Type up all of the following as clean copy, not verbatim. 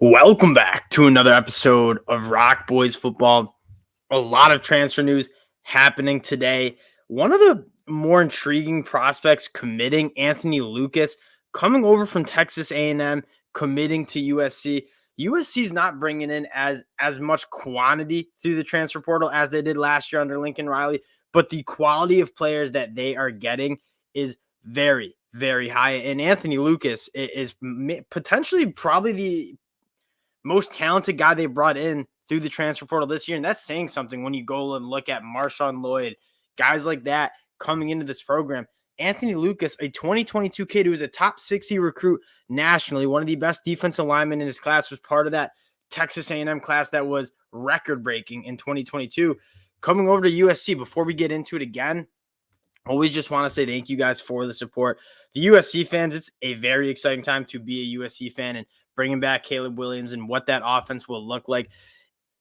Welcome back to another episode of Rock Boys Football. A lot of transfer news happening today. One of the more intriguing prospects committing, Anthony Lucas, coming over from Texas A&M, committing to USC. USC is not bringing in as much quantity through the transfer portal as they did last year under Lincoln Riley, but the quality of players that they are getting is very, very high. And Anthony Lucas is potentially probably the most talented guy they brought in through the transfer portal this year. And that's saying something when you go and look at Marshawn Lloyd, guys like that coming into this program. Anthony Lucas, a 2022 kid who was a top 60 recruit nationally, one of the best defensive linemen in his class, was part of that Texas A&M class that was record-breaking in 2022. Coming over to USC, before we get into it again, always just want to say thank you guys for the support. The USC fans, it's a very exciting time to be a USC fan and bringing back Caleb Williams and what that offense will look like.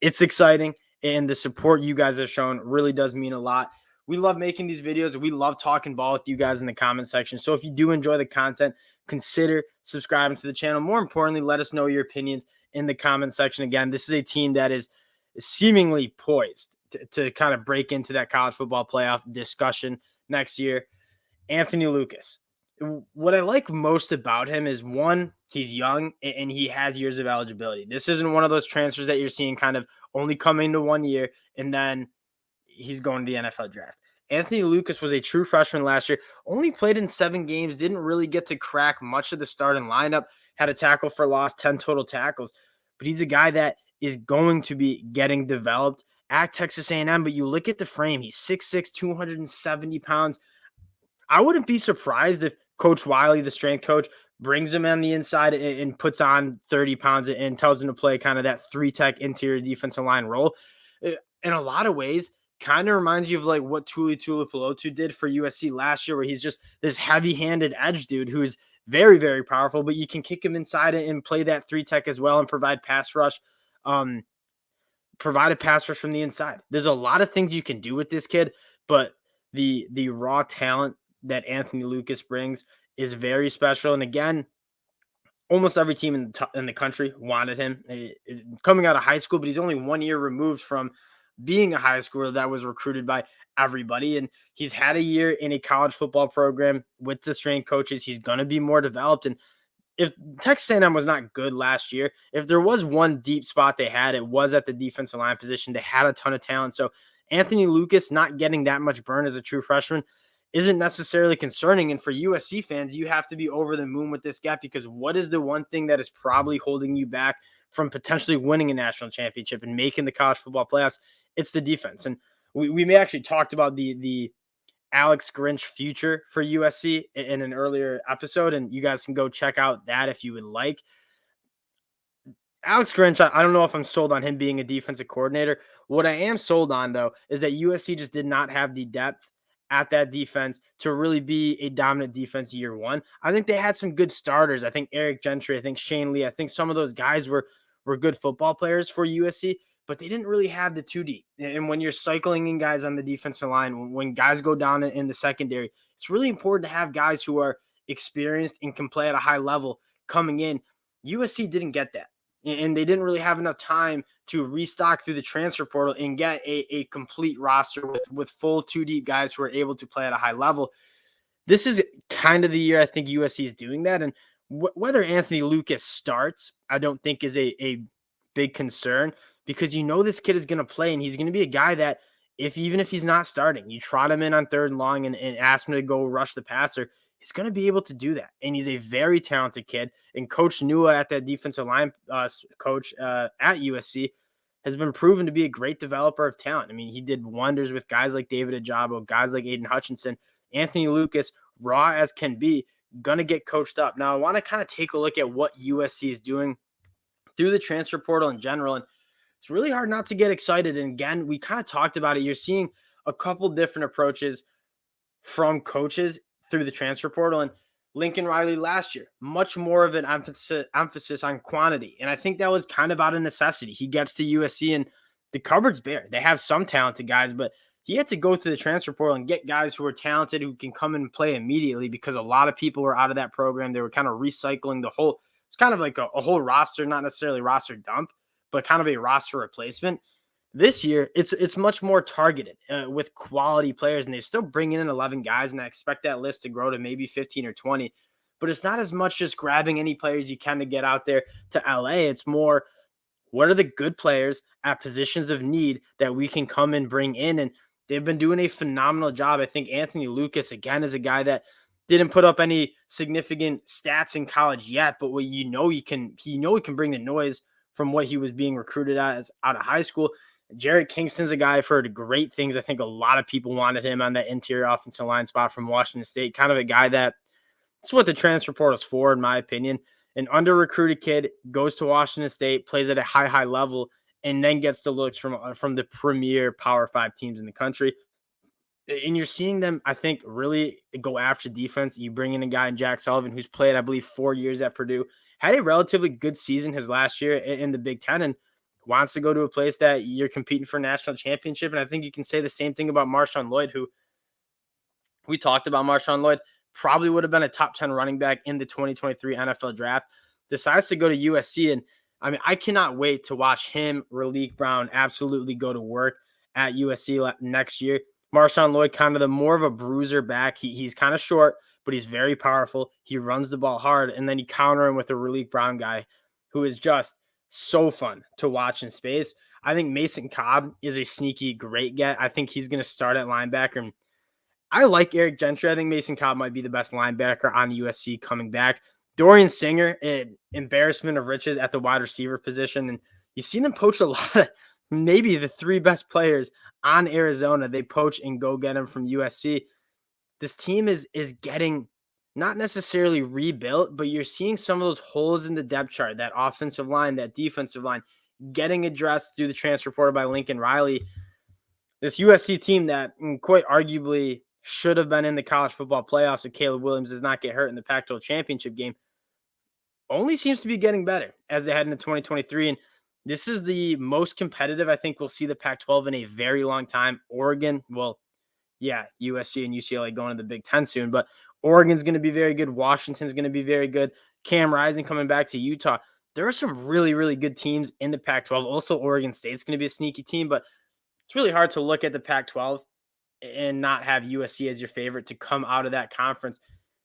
It's exciting, and the support you guys have shown really does mean a lot. We love making these videos. We love talking ball with you guys in the comment section. So if you do enjoy the content, consider subscribing to the channel. More importantly, let us know your opinions in the comment section. Again, this is a team that is seemingly poised to kind of break into that college football playoff discussion next year. Anthony Lucas. What I like most about him is, one, he's young and he has years of eligibility. This isn't one of those transfers that you're seeing kind of only coming to 1 year and then he's going to the NFL draft. Anthony Lucas was a true freshman last year, only played in 7 games, didn't really get to crack much of the starting lineup, had a tackle for loss, 10 total tackles. But he's a guy that is going to be getting developed at Texas A&M. But you look at the frame, he's 6'6", 270 pounds. I wouldn't be surprised if Coach Wiley, the strength coach, brings him on the inside and puts on 30 pounds and tells him to play kind of that 3-tech interior defensive line role. In a lot of ways, kind of reminds you of like what Tuli Tuipulotu did for USC last year, where he's just this heavy-handed edge dude who's very, very powerful, but you can kick him inside and play that 3-tech as well and provide pass rush. Provide a pass rush from the inside. There's a lot of things you can do with this kid, but the raw talent that Anthony Lucas brings is very special. And again, almost every team in the country wanted him coming out of high school, but he's only 1 year removed from being a high schooler that was recruited by everybody. And he's had a year in a college football program with the strength coaches. He's going to be more developed. And if Texas A&M was not good last year, if there was one deep spot they had, it was at the defensive line position. They had a ton of talent. So Anthony Lucas not getting that much burn as a true freshman isn't necessarily concerning. And for USC fans, you have to be over the moon with this gap, because what is the one thing that is probably holding you back from potentially winning a national championship and making the college football playoffs? It's the defense. And we may actually talked about the Alex Grinch future for USC in an earlier episode, and you guys can go check out that if you would like. Alex Grinch, I don't know if I'm sold on him being a defensive coordinator. What I am sold on, though, is that USC just did not have the depth at that defense to really be a dominant defense year one. I think they had some good starters. I think Eric Gentry, I think Shane Lee, I think some of those guys were good football players for USC, but they didn't really have the 2D. And when you're cycling in guys on the defensive line, when guys go down in the secondary, it's really important to have guys who are experienced and can play at a high level coming in. USC didn't get that. And they didn't really have enough time to restock through the transfer portal and get a complete roster with full 2 deep guys who are able to play at a high level. This is kind of the year I think USC is doing that. And whether Anthony Lucas starts, I don't think is a big concern, because you know this kid is going to play, and he's going to be a guy that even if he's not starting, you trot him in on 3rd and long and ask him to go rush the passer, he's going to be able to do that. And he's a very talented kid. And Coach Nua at that defensive line coach at USC has been proven to be a great developer of talent. I mean, he did wonders with guys like David Ajabo, guys like Aiden Hutchinson. Anthony Lucas, raw as can be, going to get coached up. Now, I want to kind of take a look at what USC is doing through the transfer portal in general. And it's really hard not to get excited. And again, we kind of talked about it. You're seeing a couple different approaches from coaches through the transfer portal. And Lincoln Riley last year, much more of an emphasis on quantity. And I think that was kind of out of necessity. He gets to USC and the cupboard's bare. They have some talented guys, but he had to go through the transfer portal and get guys who are talented, who can come and play immediately, because a lot of people were out of that program. They were kind of recycling the it's kind of like a whole roster, not necessarily roster dump, but kind of a roster replacement. This year, it's much more targeted with quality players, and they're still bringing in 11 guys, and I expect that list to grow to maybe 15 or 20. But it's not as much just grabbing any players you can to get out there to LA. It's more, what are the good players at positions of need that we can come and bring in? And they've been doing a phenomenal job. I think Anthony Lucas, again, is a guy that didn't put up any significant stats in college yet, but what he can bring the noise from what he was being recruited as out of high school. Jarrett Kingston's a guy I've heard great things. I think a lot of people wanted him on that interior offensive line spot from Washington State. Kind of a guy that's what the transfer portal is for, in my opinion. An under-recruited kid goes to Washington State, plays at a high level, and then gets the looks from the premier Power 5 teams in the country. And you're seeing them, I think, really go after defense. You bring in a guy in Jack Sullivan who's played, I believe, 4 years at Purdue, had a relatively good season his last year in the Big Ten, and wants to go to a place that you're competing for a national championship. And I think you can say the same thing about Marshawn Lloyd, who we talked about. Marshawn Lloyd probably would have been a top 10 running back in the 2023 NFL draft, decides to go to USC. And I mean, I cannot wait to watch him, Raleek Brown, absolutely go to work at USC next year. Marshawn Lloyd, kind of the more of a bruiser back. He's kind of short, but he's very powerful. He runs the ball hard, and then you counter him with a Raleek Brown guy who is just so fun to watch in space. I think Mason Cobb is a sneaky great get. I think he's going to start at linebacker. And I like Eric Gentry. I think Mason Cobb might be the best linebacker on USC coming back. Dorian Singer, embarrassment of riches at the wide receiver position. And you see them poach a lot of maybe the 3 best players on Arizona. They poach and go get them from USC. This team is getting not necessarily rebuilt, but you're seeing some of those holes in the depth chart, that offensive line, that defensive line, getting addressed through the transfer portal by Lincoln Riley. This USC team that quite arguably should have been in the college football playoffs if Caleb Williams does not get hurt in the Pac-12 championship game, only seems to be getting better as they head into 2023. And this is the most competitive I think we'll see the Pac-12 in a very long time. Oregon, well, yeah, USC and UCLA going to the Big Ten soon, but Oregon's going to be very good. Washington's going to be very good. Cam Rising coming back to Utah. There are some really, really good teams in the Pac-12. Also, Oregon State's going to be a sneaky team, but it's really hard to look at the Pac-12 and not have USC as your favorite to come out of that conference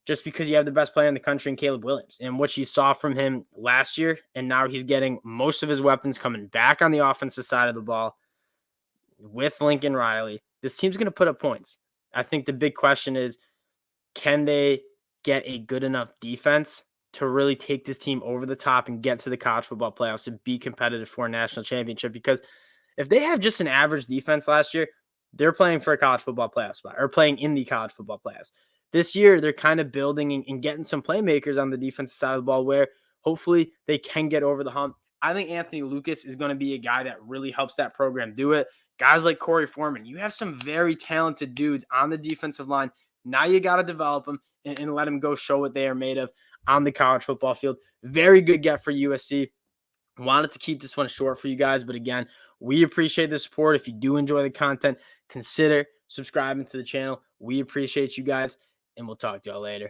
just because you have the best player in the country in Caleb Williams. And what you saw from him last year, and now he's getting most of his weapons coming back on the offensive side of the ball with Lincoln Riley. This team's going to put up points. I think the big question is, can they get a good enough defense to really take this team over the top and get to the college football playoffs and be competitive for a national championship? Because if they have just an average defense last year, they're playing for a college football playoff spot or playing in the college football playoffs. This year, they're kind of building and getting some playmakers on the defensive side of the ball where hopefully they can get over the hump. I think Anthony Lucas is going to be a guy that really helps that program do it. Guys like Corey Foreman, you have some very talented dudes on the defensive line. Now you got to develop them and let them go show what they are made of on the college football field. Very good get for USC. Wanted to keep this one short for you guys, but again, we appreciate the support. If you do enjoy the content, consider subscribing to the channel. We appreciate you guys, and we'll talk to y'all later.